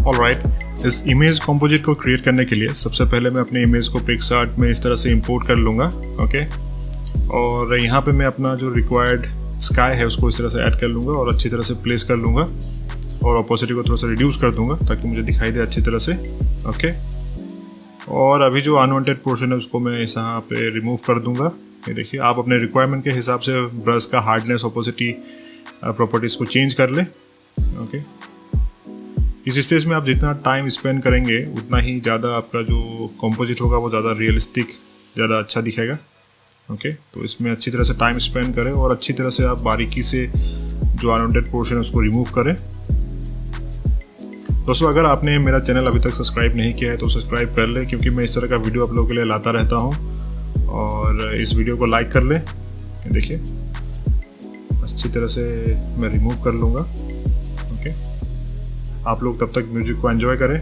Alright, इस image composite को create करने के लिए सबसे पहले मैं अपने इमेज को पिक्सआर्ट में इस तरह से इंपोर्ट कर लूँगा। ओके, और यहाँ पे मैं अपना जो रिक्वायर्ड स्काई है उसको इस तरह से ऐड कर लूँगा और अच्छी तरह से प्लेस कर लूँगा और ऑपोसिटी को थोड़ा सा रिड्यूस कर दूँगा ताकि मुझे दिखाई दे अच्छी तरह से। ओके, और अभी जो अनवांटेड पोर्शन है उसको मैं यहाँ पे रिमूव कर दूँगा। ये देखिए, आप अपने रिक्वायरमेंट के हिसाब से ब्रश का हार्डनेस, ऑपोसिटी प्रॉपर्टीज़ को चेंज कर लें। ओके, इस स्टेज में आप जितना टाइम स्पेंड करेंगे उतना ही ज़्यादा आपका जो कंपोजिट होगा वो ज़्यादा रियलिस्टिक, ज़्यादा अच्छा दिखेगा। ओके, तो इसमें अच्छी तरह से टाइम स्पेंड करें और अच्छी तरह से आप बारीकी से जो अनवांटेड पोर्शन है उसको रिमूव करें। दोस्तों, अगर आपने मेरा चैनल अभी तक सब्सक्राइब नहीं किया है तो सब्सक्राइब कर लें, क्योंकि मैं इस तरह का वीडियो आप लोगों के लिए लाता रहता हूँ। और इस वीडियो को लाइक कर लें। देखिए, अच्छी तरह से मैं रिमूव कर लूँगा। ओके, आप लोग तब तक म्यूजिक को एंजॉय करें।